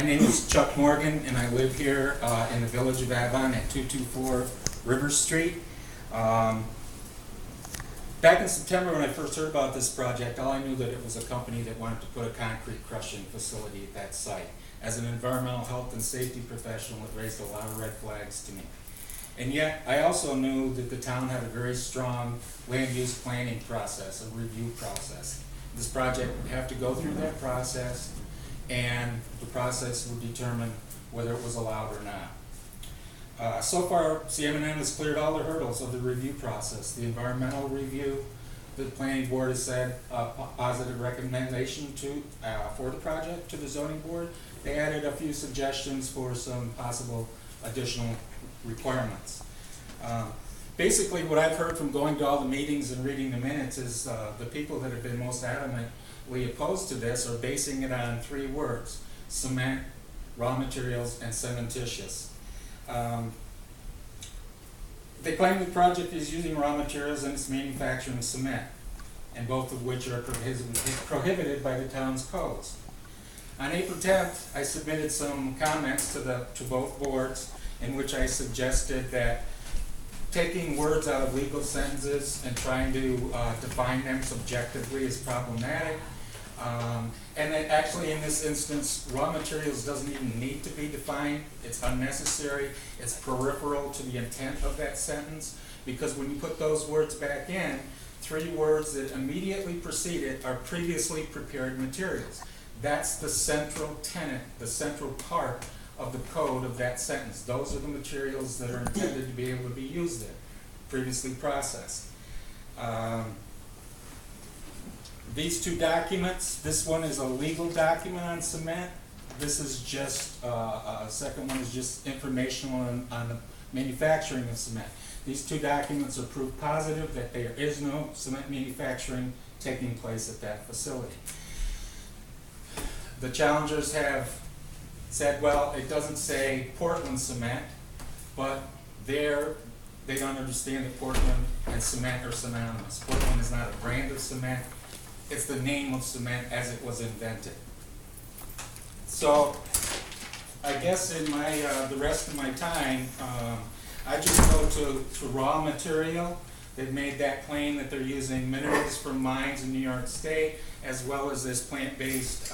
My name is Chuck Morgan, and I live here in the village of Avon at 224 River Street. Back in September when I first heard about this project, all I knew that it was a company that wanted to put a concrete crushing facility at that site. As an environmental health and safety professional, it raised a lot of red flags to me. And yet, I also knew that the town had a very strong land use planning process, a review process. This project would have to go through that process, and the process would determine whether it was allowed or not. So far, CM&M has cleared all the hurdles of the review process. The environmental review, the planning board has said a positive recommendation for the project to the zoning board. They added a few suggestions for some possible additional requirements. Basically, what I've heard from going to all the meetings and reading the minutes is the people that have been most adamantly opposed to this are basing it on three words: cement, raw materials, and cementitious. They claim the project is using raw materials and it's manufacturing cement, and both of which are prohibited by the town's codes. On April 10th, I submitted some comments to both boards in which I suggested that taking words out of legal sentences and trying to define them subjectively is problematic. And that actually in this instance, raw materials doesn't even need to be defined. It's unnecessary. It's peripheral to the intent of that sentence, because when you put those words back in, three words that immediately precede it are previously prepared materials. That's the central tenet, the central part of the code of that sentence. Those are the materials that are intended to be able to be used there, previously processed. These two documents, this one is a legal document on cement. This is just, second one is just informational on the manufacturing of cement. These two documents are proof positive that there is no cement manufacturing taking place at that facility. The challengers have said, well, it doesn't say Portland cement, but they don't understand that Portland and cement are synonymous. Portland is not a brand of cement. It's the name of cement as it was invented. So I guess in the rest of my time, I just go to raw material. They've made that claim that they're using minerals from mines in New York State, as well as this plant-based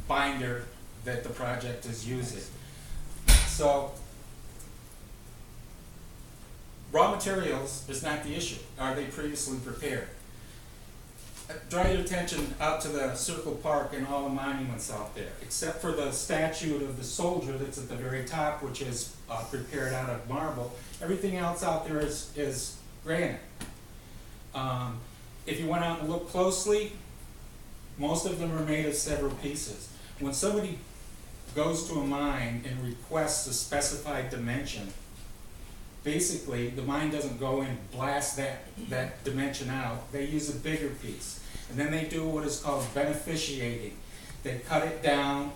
binder that the project is using. So raw materials is not the issue. Are they previously prepared? Draw your attention out to the Circle Park and all the monuments out there, except for the statue of the soldier that's at the very top, which is prepared out of marble. Everything else out there is granite. If you went out and looked closely, most of them are made of several pieces. When somebody goes to a mine and requests a specified dimension, basically the mine doesn't go and blast that dimension out. They use a bigger piece. And then they do what is called beneficiating. They cut it down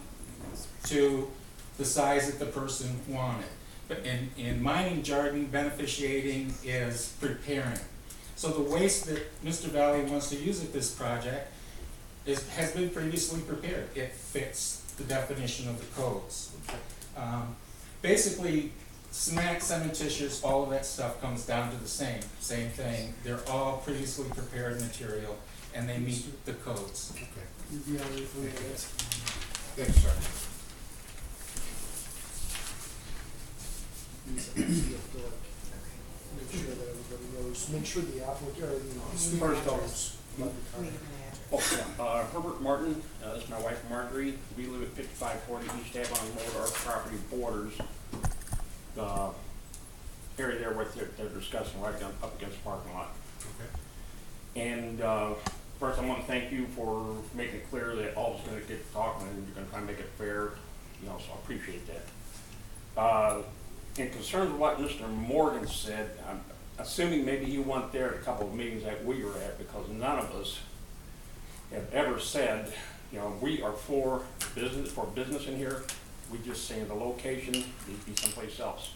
to the size that the person wanted. But in mining jargon, beneficiating is preparing. So the waste that Mr. Valle wants to use at this project has been previously prepared. It fits the definition of the codes. Basically, cement, cementitious, all of that stuff comes down to the same thing. They're all previously prepared material, and they meet the codes. Okay. Thanks, sir. Make sure that everybody knows. Make sure the applicant or the speaker First knows. Herbert Martin, this is my wife Marjorie. We live at 5540 East Avon Road. Our property borders the area there where they're discussing, right up against the parking lot. Okay. And first I want to thank you for making it clear that all is going to get talking and you're going to try and make it fair, so I appreciate that. In concern with what Mr. Morgan said, I'm assuming maybe you weren't there at a couple of meetings that we were at, because none of us have ever said, we are for business in here. We just saying the location needs to be someplace else.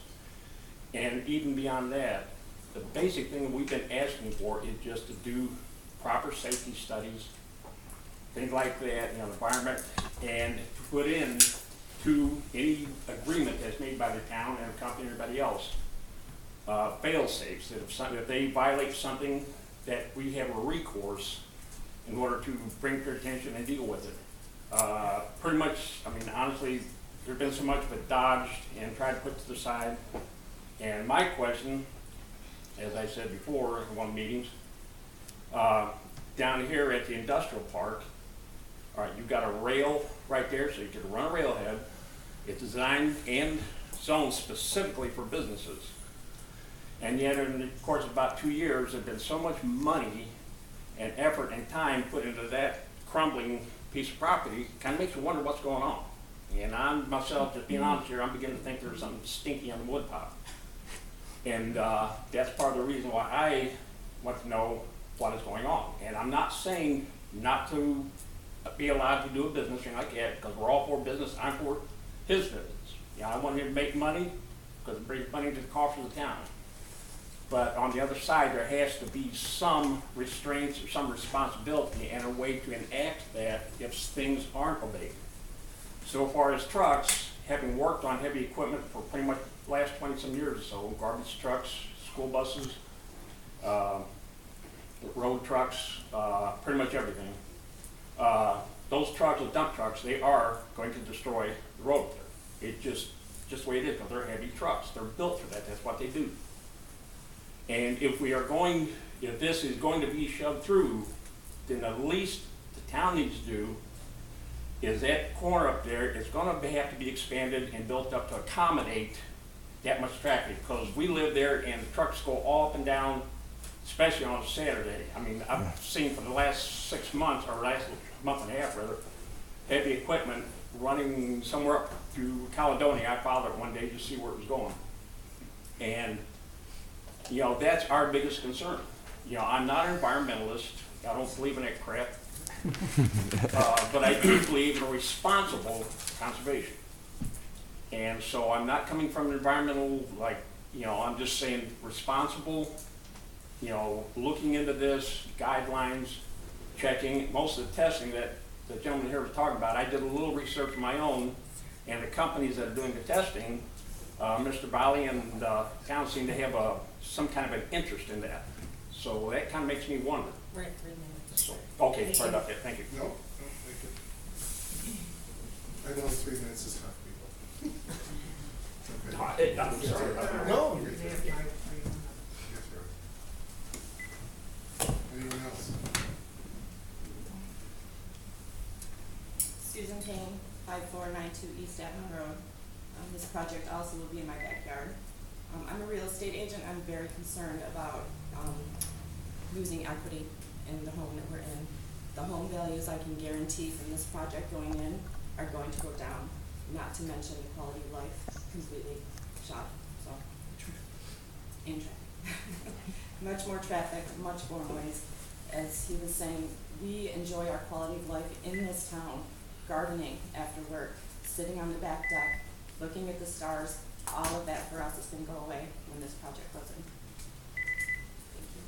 And even beyond that, the basic thing that we've been asking for is just to do proper safety studies things like that, you know, environment, and to put in to any agreement that's made by the town and the company or anybody else, fail safes, that if they violate something, that we have a recourse in order to bring to their attention and deal with it. Pretty much, I mean, honestly, there's been so much of it dodged and tried to put to the side. And my question, as I said before in one of the meetings, down here at the industrial park, all right, you've got a rail right there, so you can run a railhead. It's designed and zoned specifically for businesses. And yet, in the course of about 2 years, there's been so much money and effort and time put into that crumbling piece of property, kind of makes you wonder what's going on. And I'm myself, just being honest here, I'm beginning to think there's something stinky on the wood pile. And that's part of the reason why I want to know what is going on. And I'm not saying not to be allowed to do a business thing like that, because we're all for business. I'm for his business. Yeah, I want him to make money because it brings money to the coffers of the town. But on the other side, there has to be some restraints or some responsibility and a way to enact that if things aren't obeyed. So far as trucks, having worked on heavy equipment for pretty much the last 20-some years or so, garbage trucks, school buses, road trucks, pretty much everything. Those trucks, those dump trucks, they are going to destroy the road there. It's just the way it is, because they're heavy trucks. They're built for that. That's what they do. And if this is going to be shoved through, then the least the town needs to do is that corner up there, it's going to have to be expanded and built up to accommodate that much traffic, because we live there and the trucks go all up and down, especially on a Saturday. I mean, I've seen for the last 6 months, or last month and a half rather, heavy equipment running somewhere up to Caledonia. I followed it one day to see where it was going. And you know, that's our biggest concern. You know, I'm not an environmentalist. I don't believe in that crap. But I do believe in a responsible conservation. And so I'm not coming from an environmental, like, you know, I'm just saying responsible, you know, looking into this, guidelines, checking. Most of the testing that the gentleman here was talking about, I did a little research of my own, and the companies that are doing the testing, Mr. Valle and town seem to have some kind of an interest in that. So that kind of makes me wonder. We're at 3 minutes. So, okay, sorry about that, thank you. No, thank you. I know 3 minutes is tough, people. Okay. I'm sorry about that. No, you're good. Yes, sir. Anyone else? Susan Payne, 5492 East Avon Road. This project also will be in my backyard. I'm a real estate agent. I'm very concerned about losing equity in the home that we're in. The home values I can guarantee from this project going in are going to go down, not to mention the quality of life completely shot. So, and traffic. Much more traffic, much more noise. As he was saying, we enjoy our quality of life in this town, gardening after work, sitting on the back deck, looking at the stars. All of that for us is going to go away when this project goes in. Thank you.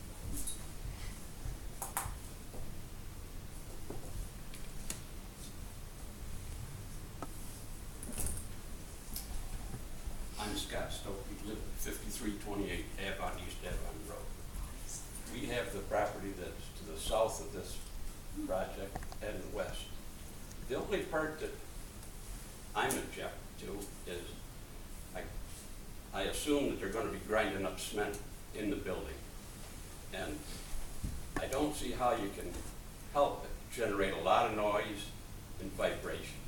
I'm Scott Stokey, live at 5328 Avon, East Avon Road. We have the property that's to the south of this project and the west. The only part that I'm objecting to is I assume that they're going to be grinding up cement in the building. And I don't see how you can help it generate a lot of noise and vibration.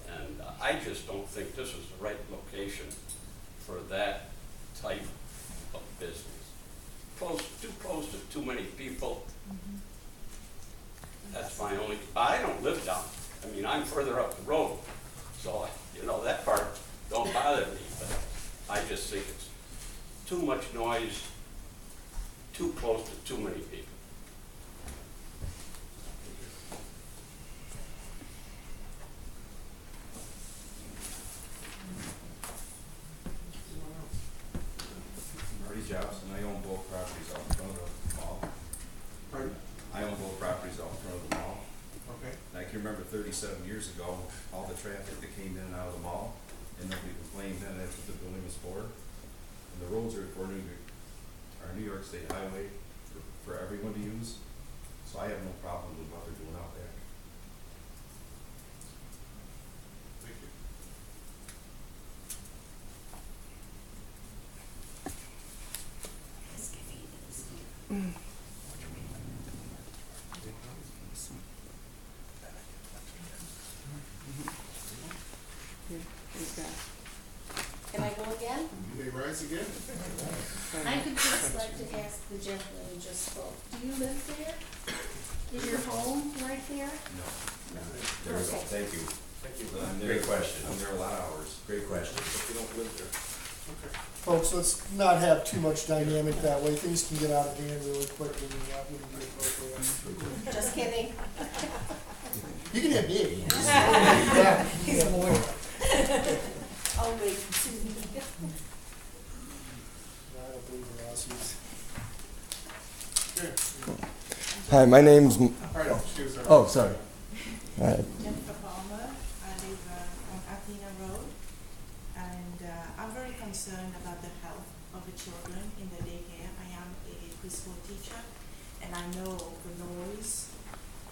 And I just don't think this is the right location for that type of business. Too close to too many people. That's my only, I don't live down. I mean, I'm further up the road. So, you know, that part don't bother me, but I just think it's too much noise, too close to too many people. Marty Jobson, I own both properties out in front of the mall. Pardon? I own both properties out in front of the mall. Okay. can remember 37 years ago, all the traffic that came in and out of the mall, and nobody complained then that's what the building was for. And the roads are for our New York State highway for everyone to use, so I have no problem with what they're doing out there. Thank you. Can I go again? You may rise again. I would just like to ask the gentleman who just spoke, do you live there? Is your home right there? No. No. There we go, Okay. thank you. Thank you. I'm there, Great question. I'm there a lot of hours. Great question. If you don't live there. Okay. Folks, let's not have too much dynamic that way. Things can get out of hand really quickly, and that wouldn't be appropriate. Just kidding. You can have me. Yeah. He's a lawyer. I'll wait. No, I don't believe in lawsuits. Hi, my name's. All right, excuse me. Oh, sorry. All right. Jennifer Palmer. I live on Athena Road, and I'm very concerned about the health of the children in the daycare. I am a preschool teacher, and I know the noise,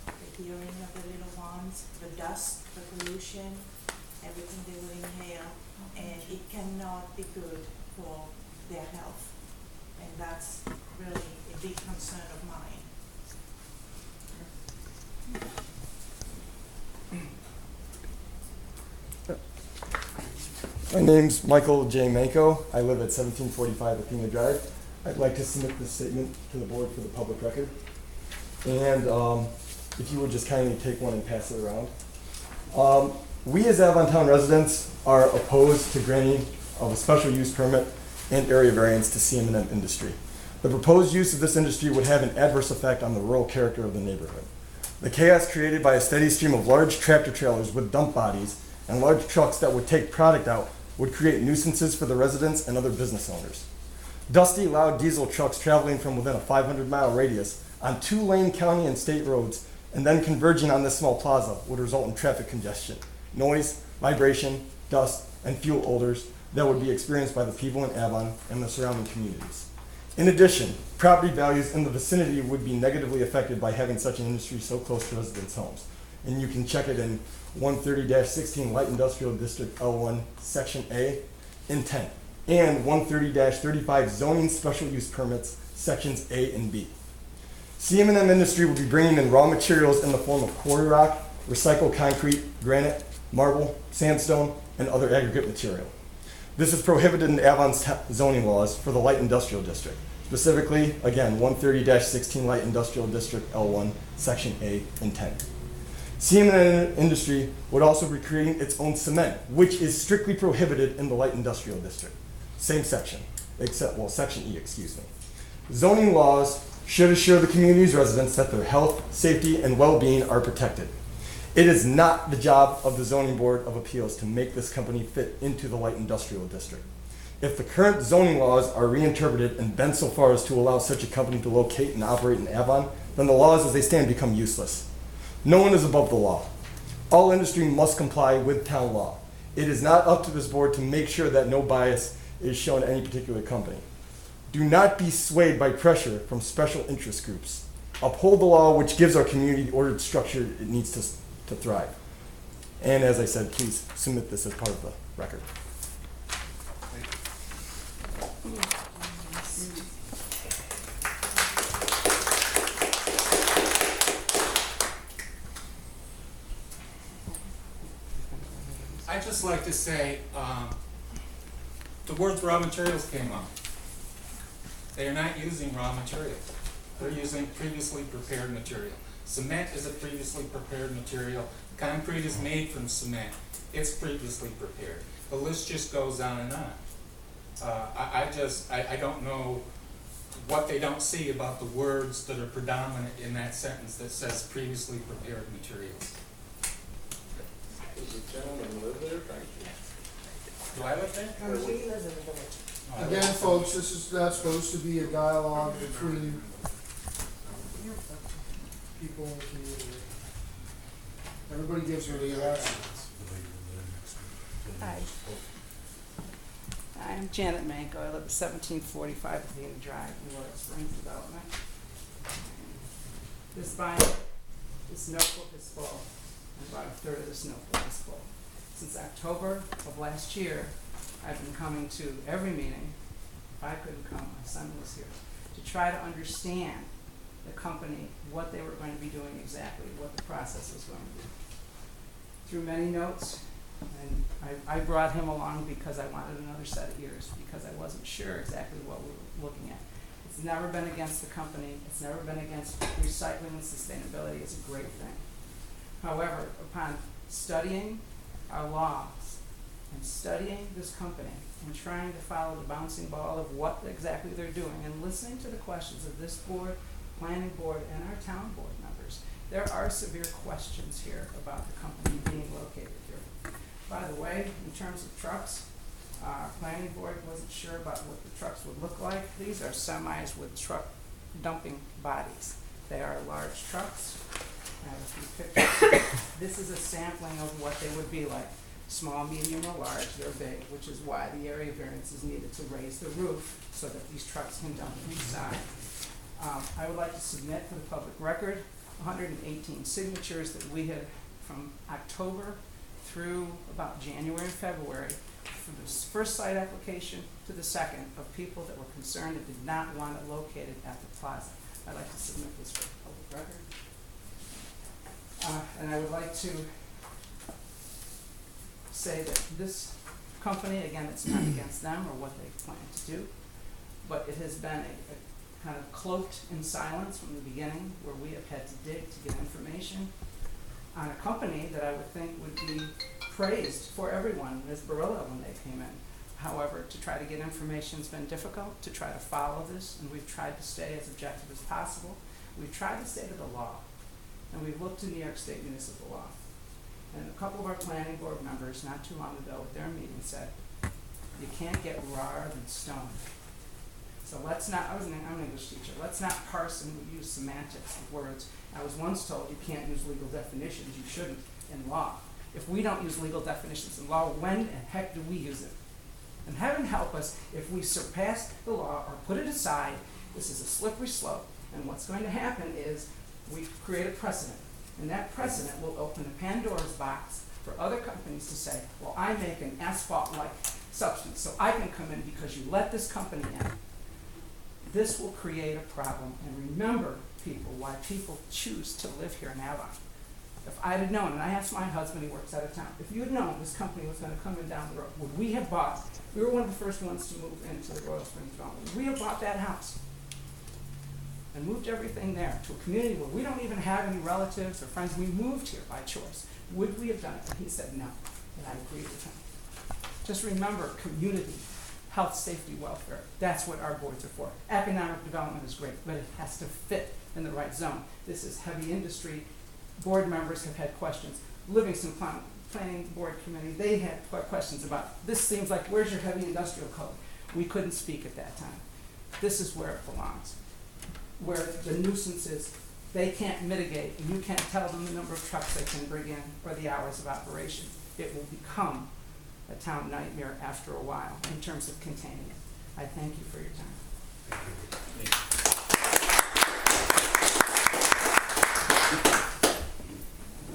the hearing of the little ones, the dust, the pollution, everything they will inhale, and it cannot be good for their health. And that's really a big concern of mine. My name's Michael J. Manko. I live at 1745 Athena Drive. I'd like to submit this statement to the board for the public record. And if you would just kindly take one and pass it around. We as Avon Town residents are opposed to granting of a special use permit and area variance to CM&M Industry. The proposed use of this industry would have an adverse effect on the rural character of the neighborhood. The chaos created by a steady stream of large tractor trailers with dump bodies and large trucks that would take product out would create nuisances for the residents and other business owners. Dusty, loud diesel trucks traveling from within a 500-mile radius on 2-lane county and state roads and then converging on this small plaza would result in traffic congestion, noise, vibration, dust, and fuel odors that would be experienced by the people in Avon and the surrounding communities. In addition, property values in the vicinity would be negatively affected by having such an industry so close to residents' homes. And you can check it in 130-16 Light Industrial District L1, Section A, intent, and 130-35 Zoning Special Use Permits, Sections A and B. CM&M Industry will be bringing in raw materials in the form of quarry rock, recycled concrete, granite, marble, sandstone, and other aggregate material. This is prohibited in Avon's zoning laws for the Light Industrial District. Specifically, again, 130-16 Light Industrial District L1, Section A, intent. CM&M Industry would also be creating its own cement, which is strictly prohibited in the Light Industrial District. Same section, except, well, Section E, excuse me. Zoning laws should assure the community's residents that their health, safety, and well-being are protected. It is not the job of the Zoning Board of Appeals to make this company fit into the Light Industrial District. If the current zoning laws are reinterpreted and bent so far as to allow such a company to locate and operate in Avon, then the laws as they stand become useless. No one is above the law. All industry must comply with town law. It is not up to this board to make sure that no bias is shown to any particular company. Do not be swayed by pressure from special interest groups. Uphold the law which gives our community the ordered structure it needs to thrive. And as I said, please submit this as part of the record. I'd just like to say, the word raw materials came up. They are not using raw materials. They're using previously prepared material. Cement is a previously prepared material. Concrete is made from cement. It's previously prepared. The list just goes on and on. I don't know what they don't see about the words that are predominant in that sentence that says previously prepared materials. Does the gentleman live there? Do I live there? He lives in the village. Again, folks, this is not supposed to be a dialogue between people in the community. Everybody gives her the last. Hi. I'm Janet Manko. I live at 1745 Athena Drive in Laurel Springs Development. This binder, this notebook is full, and about a third of this notebook is full. Since October of last year, I've been coming to every meeting. If I couldn't come, my son was here, to try to understand the company, what they were going to be doing exactly, what the process was going to be. Through many notes, and I brought him along because I wanted another set of ears, because I wasn't sure exactly what we were looking at. It's never been against the company. It's never been against recycling and sustainability. It's a great thing. However, upon studying our laws and studying this company and trying to follow the bouncing ball of what exactly they're doing and listening to the questions of this board, planning board, and our town board members, there are severe questions here about the company being located here. By the way, in terms of trucks, our planning board wasn't sure about what the trucks would look like. These are semis with truck dumping bodies. They are large trucks. I have a few pictures. This is a sampling of what they would be like. Small, medium, or large, they're big, which is why the area variance is needed to raise the roof so that these trucks can dump inside. I would like to submit for the public record 118 signatures that we had from October through about January and February, from the first site application to the second, of people that were concerned and did not want it located at the plaza. I'd like to submit this for the public record. And I would like to say that this company, again, it's not against them or what they plan to do, but it has been a kind of cloaked in silence from the beginning, where we have had to dig to get information on a company that I would think would be praised for everyone, Ms. Barilla, when they came in. However, to try to get information has been difficult, to try to follow this, and we've tried to stay as objective as possible. We've tried to stay to the law, and we've looked to New York State municipal law. And a couple of our planning board members not too long ago at their meeting said, you can't get rawer than stone. So let's not, I'm an English teacher, let's not parse and use semantics of words. I was once told you can't use legal definitions, you shouldn't in law. If we don't use legal definitions in law, when the heck do we use it? And heaven help us if we surpass the law or put it aside. This is a slippery slope, and what's going to happen is we create a precedent, and that precedent will open a Pandora's box for other companies to say, well, I make an asphalt-like substance, so I can come in because you let this company in. This will create a problem, and remember, people, why people choose to live here in Avon. If I'd have known, and I asked my husband, he works out of town, if you had known this company was going to come in down the road, would we have bought, we were one of the first ones to move into the Royal Springs development, would we have bought that house and moved everything there to a community where we don't even have any relatives or friends? We moved here by choice. Would we have done it? And he said no, and I agreed with him. Just remember, community, health, safety, welfare, that's what our boards are for. Economic development is great, but it has to fit in the right zone. This is heavy industry. Board members have had questions. Livingston Planning Board Committee, they had questions about, this seems like, where's your heavy industrial code? We couldn't speak at that time. This is where it belongs. Where the nuisance is, they can't mitigate, and you can't tell them the number of trucks they can bring in or the hours of operation. It will become a town nightmare after a while in terms of containing it. I thank you for your time.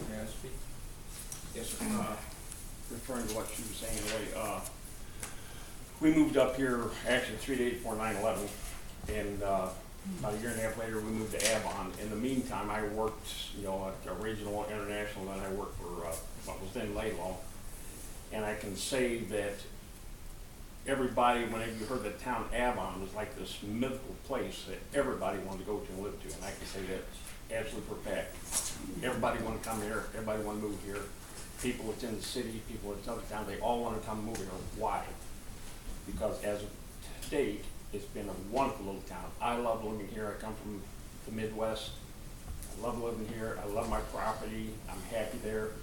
May I speak? Yes, sir. Referring to what she was saying, we moved up here actually 3 days before 9/11, and about a year and a half later we moved to Avon. In the meantime, I worked, at regional, international, and then I worked for what was then Laylaw. And I can say that everybody, whenever you heard the town Avon, was like this mythical place that everybody wanted to go to and live to. And I can say that absolutely for a fact. Everybody wanted to come here. Everybody wanted to move here. People within the city, people within other towns, they all want to come move here. Why? Because as of date, it's been a wonderful little town. I love living here. I come from the Midwest. I love living here. I love my property. I'm happy there.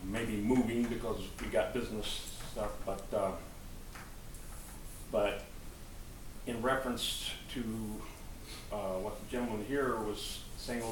Maybe moving because we got business stuff, but in reference to what the gentleman here was saying